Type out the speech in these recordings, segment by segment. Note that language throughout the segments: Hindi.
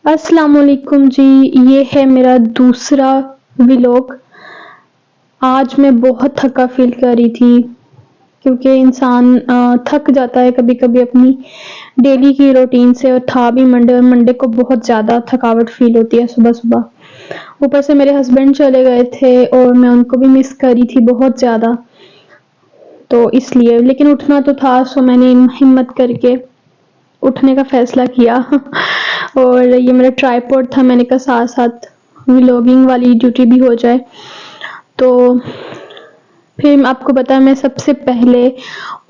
अस्सलाम वालेकुम जी। ये है मेरा दूसरा व्लॉग। आज मैं बहुत थका फील कर रही थी क्योंकि इंसान थक जाता है कभी कभी अपनी डेली की रूटीन से, और था भी मंडे, और मंडे को बहुत ज़्यादा थकावट फील होती है सुबह सुबह। ऊपर से मेरे हस्बैंड चले गए थे और मैं उनको भी मिस कर रही थी बहुत ज़्यादा, तो इसलिए। लेकिन उठना तो था, सो मैंने हिम्मत करके उठने का फैसला किया। और ये मेरा ट्राइपॉड था, मैंने कहा साथ साथ व्लॉगिंग वाली ड्यूटी भी हो जाए। तो फिर आपको पता है, मैं सबसे पहले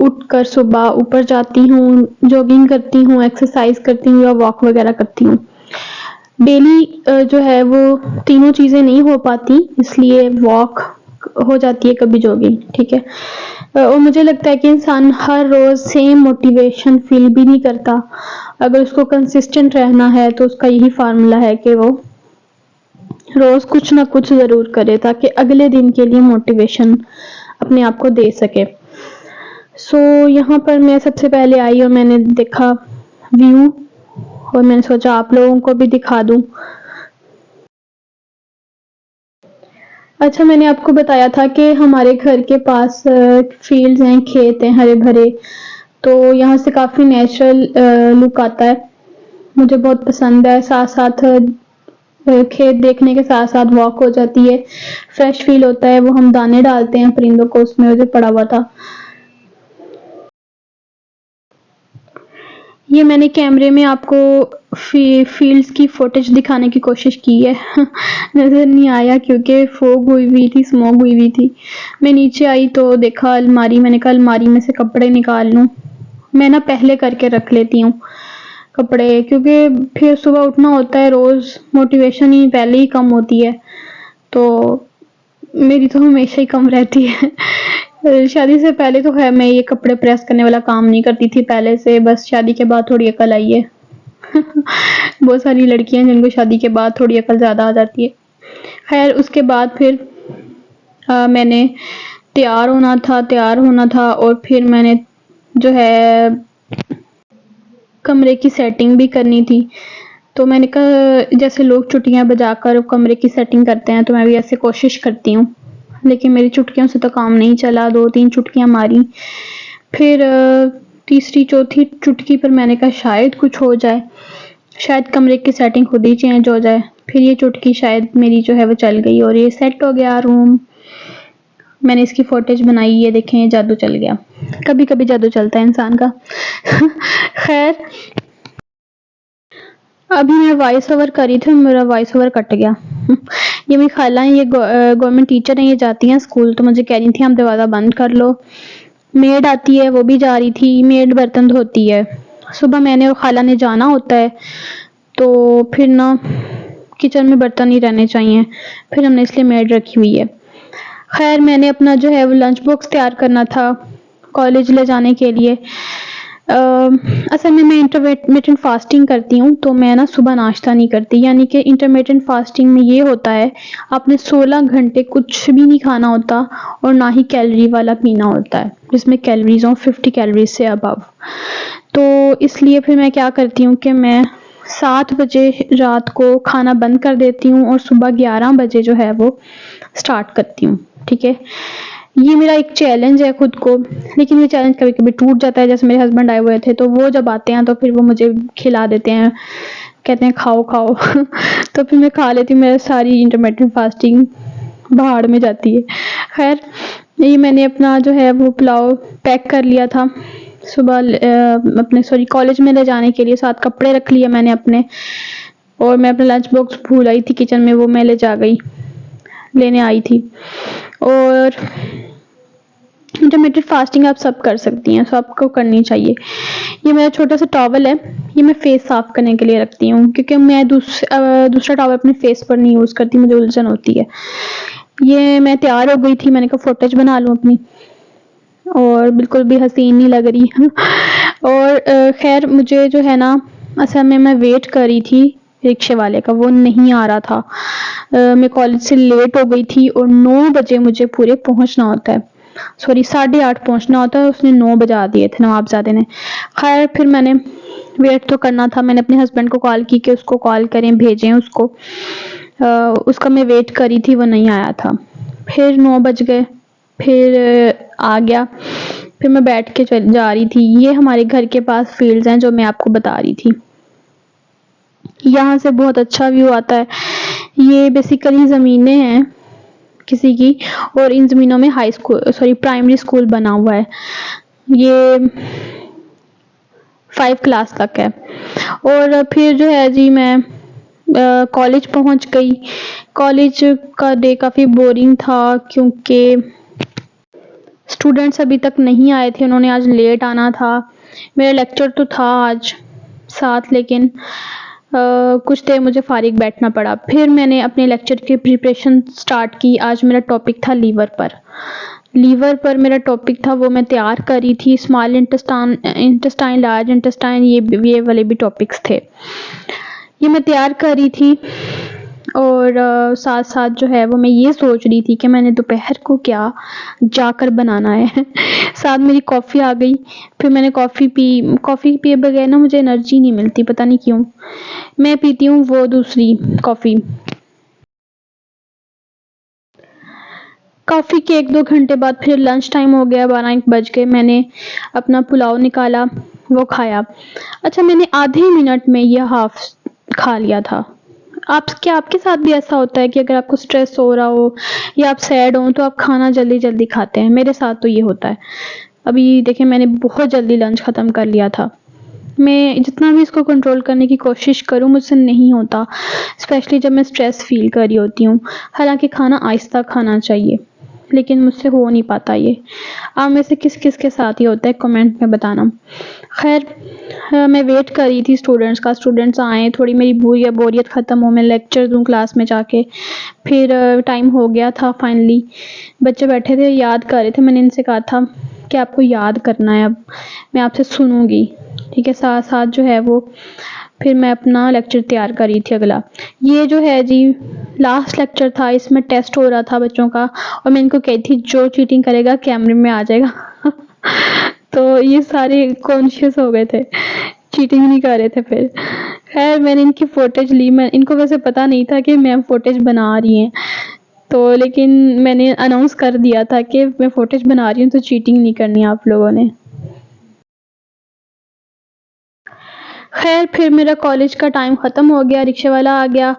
उठकर सुबह ऊपर जाती हूँ, जॉगिंग करती हूँ, एक्सरसाइज करती हूँ या वॉक वगैरह करती हूँ। डेली जो है वो तीनों चीजें नहीं हो पाती, इसलिए वॉक हो जाती है, कभी जॉगिंग, ठीक है। और मुझे लगता है कि इंसान हर रोज सेम मोटिवेशन फील भी नहीं करता। अगर उसको कंसिस्टेंट रहना है तो उसका यही फार्मूला है कि वो रोज कुछ ना कुछ जरूर करे, ताकि अगले दिन के लिए मोटिवेशन अपने आप को दे सके। सो यहाँ पर मैं सबसे पहले आई और मैंने देखा व्यू, और मैंने सोचा आप लोगों को भी दिखा दूं। अच्छा, मैंने आपको बताया था कि हमारे घर के पास फील्ड्स हैं, खेत हैं हरे भरे, तो यहाँ से काफी नेचुरल लुक आता है। मुझे बहुत पसंद है। साथ साथ खेत देखने के साथ साथ वॉक हो जाती है, फ्रेश फील होता है। वो हम दाने डालते हैं परिंदों को, उसमें मुझे पड़ा हुआ था। ये मैंने कैमरे में आपको फील्ड्स की फुटेज दिखाने की कोशिश की है। नजर नहीं आया क्योंकि फॉग हुई हुई थी, स्मॉग हुई हुई थी। मैं नीचे आई तो देखा अलमारी, मैंने कहा अलमारी में से कपड़े निकाल लूं। मैं ना पहले करके रख लेती हूँ कपड़े, क्योंकि फिर सुबह उठना होता है, रोज मोटिवेशन ही पहले ही कम होती है, तो मेरी तो हमेशा ही कम रहती है। शादी से पहले तो है मैं ये कपड़े प्रेस करने वाला काम नहीं करती थी पहले से, बस शादी के बाद थोड़ी अकल आई है। बहुत सारी लड़कियां जिनको शादी के बाद थोड़ी अकल ज्यादा आ जाती है। खैर, उसके बाद फिर मैंने तैयार होना था और फिर मैंने जो है कमरे की सेटिंग भी करनी थी। तो मैंने कहा जैसे लोग चुटियां बजाकर कमरे की सेटिंग करते हैं, तो मैं भी ऐसे कोशिश करती हूँ। लेकिन मेरी चुटकियों से तो काम नहीं चला, 2-3 चुटकियां मारी। फिर तीसरी चौथी चुटकी पर मैंने कहा शायद कुछ हो जाए, शायद कमरे की सेटिंग खुद ही चेंज हो जाए। फिर ये चुटकी शायद मेरी जो है वो चल गई और ये सेट हो गया रूम। मैंने इसकी फुटेज बनाई, ये देखें, ये जादू चल गया। कभी कभी जादू चलता है इंसान का। खैर, अभी मैं वॉइस ओवर कर रही थी, मेरा वॉइस ओवर कट गया। ये मेरी खाला है, ये गवर्नमेंट टीचर है, ये जाती हैं स्कूल, तो मुझे कह रही थी हम दरवाजा बंद कर लो। मेड आती है, वो भी जा रही थी, मेड बर्तन धोती है। सुबह मैंने और खाला ने जाना होता है, तो फिर ना किचन में बर्तन ही रहने चाहिए, फिर हमने इसलिए मेड रखी हुई है। खैर, मैंने अपना जो है वो लंच बॉक्स तैयार करना था कॉलेज ले जाने के लिए। असल में मैं इंटरमिटेंट फास्टिंग करती हूँ, तो मैं ना सुबह नाश्ता नहीं करती। यानी कि इंटरमिटेंट फास्टिंग में ये होता है, आपने 16 घंटे कुछ भी नहीं खाना होता और ना ही कैलोरी वाला पीना होता है जिसमें कैलोरीज हो 50 कैलोरीज से अबव। तो इसलिए फिर मैं क्या करती हूँ कि मैं 7 बजे रात को खाना बंद कर देती हूँ और सुबह 11 बजे जो है वो स्टार्ट करती हूँ, ठीक है। ये मेरा एक चैलेंज है खुद को, लेकिन ये चैलेंज कभी कभी टूट जाता है। जैसे मेरे हस्बैंड आए हुए थे, तो वो जब आते हैं तो फिर वो मुझे खिला देते हैं, कहते हैं खाओ खाओ। तो फिर मैं खा लेती हूँ, मेरा सारी इंटरमिटेंट फास्टिंग भाड़ में जाती है। खैर, ये मैंने अपना जो है वो पुलाव पैक कर लिया था सुबह अपने कॉलेज में ले जाने के लिए। 7 कपड़े रख लिए मैंने अपने, और मैं अपना लंच बॉक्स भूल आई थी किचन में, वो मैं लेने आई थी। और इंटरमिटेंट फास्टिंग आप सब कर सकती हैं, सबको करनी चाहिए। ये मेरा छोटा सा टॉवल है, ये मैं फेस साफ करने के लिए रखती हूँ, क्योंकि मैं दूसरा टॉवल अपने फेस पर नहीं यूज करती, मुझे उलझन होती है। ये मैं तैयार हो गई थी, मैंने कहा फुटेज बना लूं अपनी, और बिल्कुल भी हसीन नहीं लग रही। और खैर, मुझे जो है ना, असल में मैं वेट कर रही थी रिक्शे वाले का, वो नहीं आ रहा था। मैं कॉलेज से लेट हो गई थी और 9 बजे मुझे पूरे पहुंचना होता है। सॉरी 8:30 पहुंचना होता है, उसने 9 बजा दिए थे नवाबजादे ने। खैर फिर मैंने वेट तो करना था, मैंने अपने हस्बैंड को कॉल की कि उसको कॉल करें, भेजें उसको। उसका मैं वेट करी थी, वो नहीं आया था। फिर 9 बज गए, फिर आ गया। फिर मैं बैठ के जा रही थी। ये हमारे घर के पास फील्ड्स हैं जो मैं आपको बता रही थी। यहाँ से बहुत अच्छा व्यू आता है। ये बेसिकली ज़मीनें हैं किसी की, और इन ज़मीनों में high school sorry primary school बना हुआ है। ये 5 क्लास तक है। और फिर जो है जी मैं कॉलेज पहुंच गई। कॉलेज का डे काफ़ी बोरिंग था क्योंकि स्टूडेंट्स अभी तक नहीं आए थे, उन्होंने आज लेट आना था। मेरा लेक्चर तो था आज 7, लेकिन कुछ देर मुझे फारिग बैठना पड़ा। फिर मैंने अपने लेक्चर की प्रिपरेशन स्टार्ट की। आज मेरा टॉपिक था लीवर पर मेरा टॉपिक था, वो मैं तैयार करी थी। स्मॉल इंटेस्टाइन, लार्ज इंटेस्टाइन, ये वाले भी टॉपिक्स थे, ये मैं तैयार करी थी। और साथ साथ जो है वो मैं ये सोच रही थी कि मैंने दोपहर को क्या जाकर बनाना है। साथ मेरी कॉफ़ी आ गई। फिर मैंने कॉफ़ी पिए बगैर ना मुझे एनर्जी नहीं मिलती, पता नहीं क्यों। मैं पीती हूँ वो दूसरी कॉफ़ी। कॉफ़ी के 1-2 घंटे बाद फिर लंच टाइम हो गया, 12-1 बज गए। मैंने अपना पुलाव निकाला, वो खाया। अच्छा, मैंने आधे मिनट में ये हाफ खा लिया था। क्या आपके साथ भी ऐसा होता है कि अगर आपको स्ट्रेस हो रहा हो या आप सैड हो तो आप खाना जल्दी जल्दी खाते हैं? मेरे साथ तो ये होता है। अभी देखिए मैंने बहुत जल्दी लंच ख़त्म कर लिया था। मैं जितना भी इसको कंट्रोल करने की कोशिश करूँ मुझसे नहीं होता, स्पेशली जब मैं स्ट्रेस फील कर रही होती हूँ। हालांकि खाना आहिस्ता खाना चाहिए, लेकिन मुझसे हो नहीं पाता ये। आप में से किस किस के साथ ये होता है कमेंट में बताना। खैर मैं वेट कर रही थी स्टूडेंट्स आए, थोड़ी मेरी बोरियत ख़त्म हो, मैं लेक्चर दूँ क्लास में जाके। फिर टाइम हो गया था फाइनली। बच्चे बैठे थे, याद कर रहे थे। मैंने इनसे कहा था कि आपको याद करना है, अब मैं आपसे सुनूंगी, ठीक है। साथ साथ जो है वो फिर मैं अपना लेक्चर तैयार कर रही थी अगला। ये जो है जी लास्ट लेक्चर था, इसमें टेस्ट हो रहा था बच्चों का, और मैं इनको कही थी जो चीटिंग करेगा कैमरे में आ जाएगा। तो ये सारे कॉन्शियस हो गए थे, चीटिंग नहीं कर रहे थे। फिर खैर मैंने इनकी फुटेज ली। मैं इनको वैसे पता नहीं था कि मैम फुटेज बना रही हैं, तो लेकिन मैंने अनाउंस कर दिया था कि मैं फुटेज बना रही हूँ, तो चीटिंग नहीं करनी आप लोगों ने। खैर फिर मेरा कॉलेज का टाइम ख़त्म हो गया, रिक्शे वाला आ गया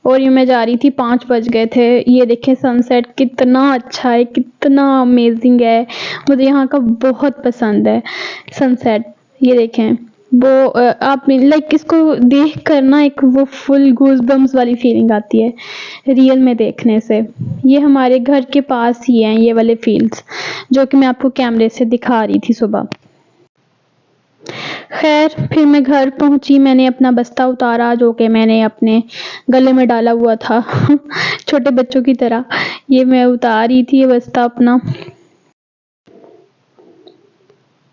और ये मैं जा रही थी। 5 बज गए थे। ये देखें सनसेट कितना अच्छा है, कितना अमेजिंग है। मुझे यहाँ का बहुत पसंद है सनसेट। ये देखें वो आप लाइक इसको देख कर ना एक वो फुल गूज़बम्स वाली फीलिंग आती है रियल में देखने से। ये हमारे घर के पास ही हैं ये वाले फील्ड्स, जो कि मैं आपको कैमरे से दिखा रही थी सुबह। खैर फिर मैं घर पहुंची। मैंने अपना बस्ता उतारा जो कि मैंने अपने गले में डाला हुआ था छोटे बच्चों की तरह। ये मैं उतार रही थी ये बस्ता अपना।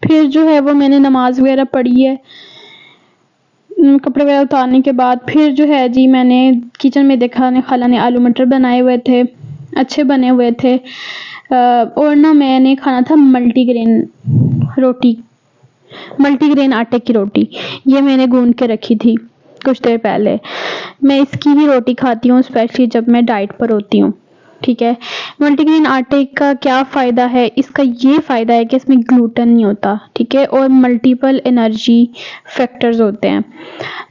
फिर जो है वो मैंने नमाज वगैरह पढ़ी है। कपड़े वगैरह उतारने के बाद फिर जो है जी मैंने किचन में देखा, खाला ने आलू मटर बनाए हुए थे, अच्छे बने हुए थे। और ना मैंने खाना था मल्टीग्रेन आटे की रोटी। ये मैंने गूंद के रखी थी कुछ देर पहले। मैं इसकी ही रोटी खाती हूँ स्पेशली जब मैं डाइट पर होती हूँ, ठीक है। मल्टीग्रेन आटे का क्या फ़ायदा है? इसका ये फ़ायदा है कि इसमें ग्लूटेन नहीं होता, ठीक है, और मल्टीपल एनर्जी फैक्टर्स होते हैं।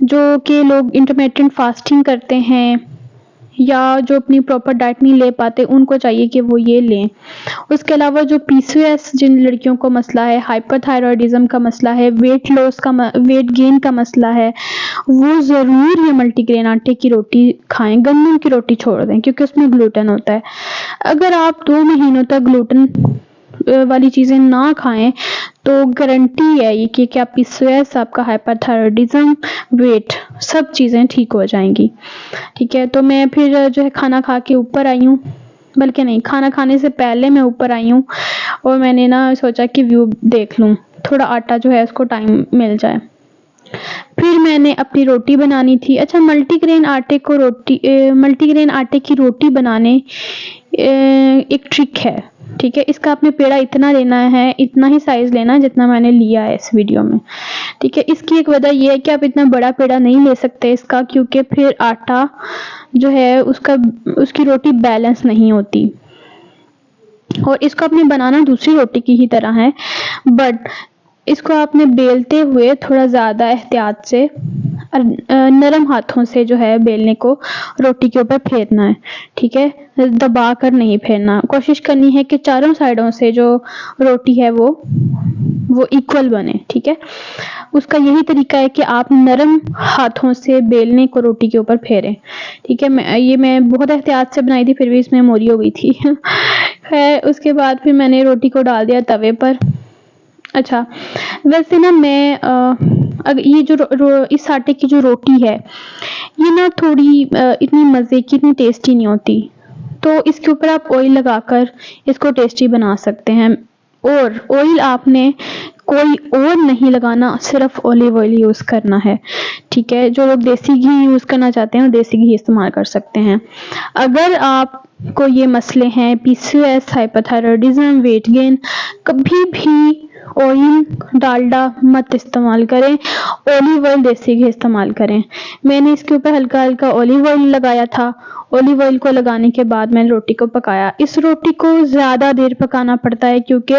जो कि लोग इंटरमिटेंट फास्टिंग करते हैं या जो अपनी प्रॉपर डाइट नहीं ले पाते, उनको चाहिए कि वो ये लें। उसके अलावा जो पीसीओएस जिन लड़कियों को मसला है, हाइपरथायरॉयडिज्म का मसला है, वेट गेन का मसला है, वो ज़रूर ये मल्टीग्रेन आटे की रोटी खाएं। गंदम की रोटी छोड़ दें क्योंकि उसमें ग्लूटेन होता है। अगर आप 2 महीनों तक ग्लूटेन वाली चीज़ें ना खाएं तो गारंटी है ये कि आपकी पीसीओएस, आपका हाइपरथायरॉयडिज्म, वेट, सब चीज़ें ठीक हो जाएंगी, ठीक है। तो मैं फिर जो है खाना खा के ऊपर आई हूँ, बल्कि नहीं, खाना खाने से पहले मैं ऊपर आई हूँ और मैंने ना सोचा कि व्यू देख लूँ, थोड़ा आटा जो है उसको टाइम मिल जाए। फिर मैंने अपनी रोटी बनानी थी। अच्छा, मल्टीग्रेन आटे की रोटी बनाने एक ट्रिक है, ठीक है। इसका आपने पेड़ा इतना लेना है, इतना ही साइज़ लेना है जितना मैंने लिया है इस वीडियो में, ठीक है। इसकी एक वजह ये है कि आप इतना बड़ा पेड़ा नहीं ले सकते इसका, क्योंकि फिर आटा जो है उसकी रोटी बैलेंस नहीं होती। और इसको आपने बनाना दूसरी रोटी की ही तरह है, बट इसको आपने बेलते हुए थोड़ा ज़्यादा एहतियात से नरम हाथों से जो है बेलने को रोटी के ऊपर फेरना है, ठीक है। दबा कर नहीं फेरना, कोशिश करनी है कि चारों साइडों से जो रोटी है वो इक्वल बने, ठीक है। उसका यही तरीका है कि आप नरम हाथों से बेलने को रोटी के ऊपर फेरें, ठीक है। मैं बहुत एहतियात से बनाई थी, फिर भी इसमें मोरी हो गई थी। खैर, उसके बाद फिर मैंने रोटी को डाल दिया तवे पर। अच्छा, वैसे ना मैं अगर ये जो इस आटे की जो रोटी है, ये ना थोड़ी इतनी मज़े की, इतनी टेस्टी नहीं होती, तो इसके ऊपर आप ऑयल लगाकर इसको टेस्टी बना सकते हैं। और ऑयल आपने कोई और नहीं लगाना, सिर्फ ऑलिव ऑयल यूज़ करना है, ठीक है। जो लोग देसी घी यूज़ करना चाहते हैं वो देसी घी इस्तेमाल कर सकते हैं। अगर आपको ये मसले हैं, PCOS, हाइपरथायरॉयडिज्म, वेट गेन, कभी भी ऑयल डालडा मत इस्तेमाल करें, ऑलिव ऑयल देसी घी इस्तेमाल करें। मैंने इसके ऊपर हल्का हल्का ऑलिव ऑयल लगाया था। ऑलिव ऑयल को लगाने के बाद मैंने रोटी को पकाया। इस रोटी को ज़्यादा देर पकाना पड़ता है क्योंकि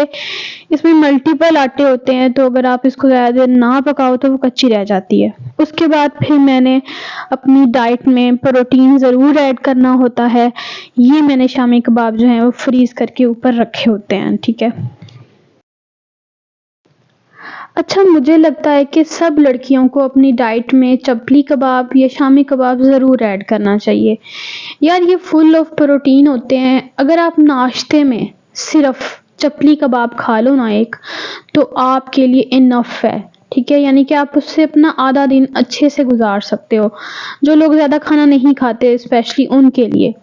इसमें मल्टीपल आटे होते हैं, तो अगर आप इसको ज़्यादा देर ना पकाओ तो वो कच्ची रह जाती है। उसके बाद फिर मैंने अपनी डाइट में प्रोटीन ज़रूर ऐड करना होता है। ये मैंने शामी कबाब जो हैं वो फ्रीज़ करके ऊपर रखे होते हैं, ठीक है। अच्छा, मुझे लगता है कि सब लड़कियों को अपनी डाइट में चपली कबाब या शामी कबाब ज़रूर ऐड करना चाहिए। यार, ये फुल ऑफ प्रोटीन होते हैं। अगर आप नाश्ते में सिर्फ चपली कबाब खा लो ना एक, तो आपके लिए इनफ है, ठीक है। यानी कि आप उससे अपना आधा दिन अच्छे से गुजार सकते हो। जो लोग ज़्यादा खाना नहीं खाते, स्पेशली उनके लिए।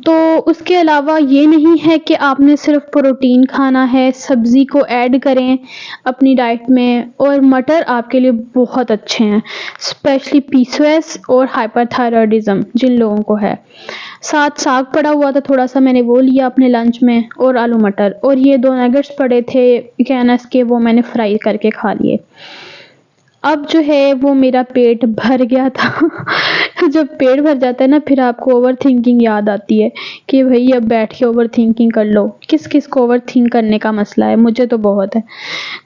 तो उसके अलावा ये नहीं है कि आपने सिर्फ प्रोटीन खाना है, सब्ज़ी को ऐड करें अपनी डाइट में। और मटर आपके लिए बहुत अच्छे हैं, स्पेशली PCOS और हाइपरथायरॉयडिज्म जिन लोगों को है। साथ साग पड़ा हुआ था थोड़ा सा, मैंने वो लिया अपने लंच में, और आलू मटर, और ये 2 नगेट्स पड़े थे कैनस के, वो मैंने फ्राई करके खा लिए। अब जो है वो मेरा पेट भर गया था। जब पेट भर जाता है ना, फिर आपको ओवर थिंकिंग याद आती है कि भाई अब बैठ के ओवर थिंकिंग कर लो। किस किस को ओवर थिंक करने का मसला है, मुझे तो बहुत है,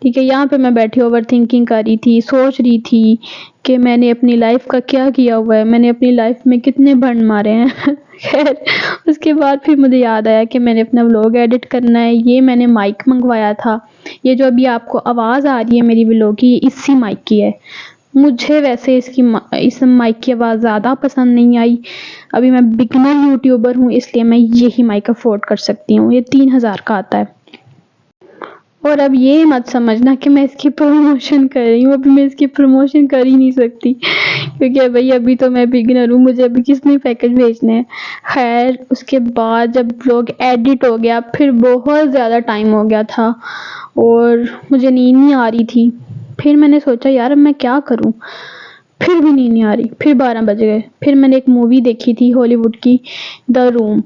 ठीक है। यहाँ पे मैं बैठी ओवर थिंकिंग कर रही थी, सोच रही थी कि मैंने अपनी लाइफ का क्या किया हुआ है, मैंने अपनी लाइफ में कितने बर्न मारे हैं। खैर, उसके बाद फिर मुझे याद आया कि मैंने अपना व्लॉग एडिट करना है। ये मैंने माइक मंगवाया था, ये जो अभी आपको आवाज़ आ रही है मेरी व्लॉग की, इसी माइक की है। मुझे वैसे इस माइक की आवाज़ ज़्यादा पसंद नहीं आई। अभी मैं बिगिनर यूट्यूबर हूँ, इसलिए मैं यही माइक अफोर्ड कर सकती हूँ। ये 3000 का आता है। और अब ये मत समझना कि मैं इसकी प्रमोशन कर रही हूँ, अभी मैं इसकी प्रमोशन कर ही नहीं सकती, क्योंकि भाई अभी तो मैं बिगिनर हूँ, मुझे अभी किसने पैकेज भेजने हैं। खैर, उसके बाद जब व्लॉग एडिट हो गया, फिर बहुत ज़्यादा टाइम हो गया था और मुझे नींद नहीं आ रही थी। फिर मैंने सोचा यार अब मैं क्या करूँ, फिर भी नींद नहीं आ रही। फिर 12 बज गए। फिर मैंने एक मूवी देखी थी हॉलीवुड की, द रूम।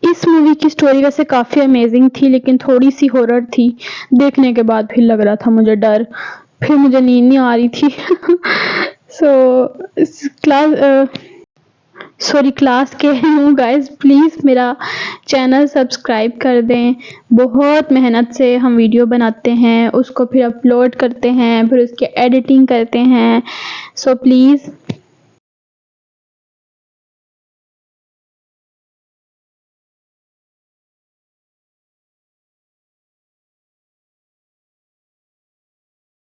इस मूवी की स्टोरी वैसे काफ़ी अमेजिंग थी, लेकिन थोड़ी सी हॉरर थी। देखने के बाद फिर लग रहा था मुझे डर, फिर मुझे नींद नहीं आ रही थी। क्लास कह रही हूँ गाइस, प्लीज़ मेरा चैनल सब्सक्राइब कर दें। बहुत मेहनत से हम वीडियो बनाते हैं, उसको फिर अपलोड करते हैं, फिर उसकी एडिटिंग करते हैं। So please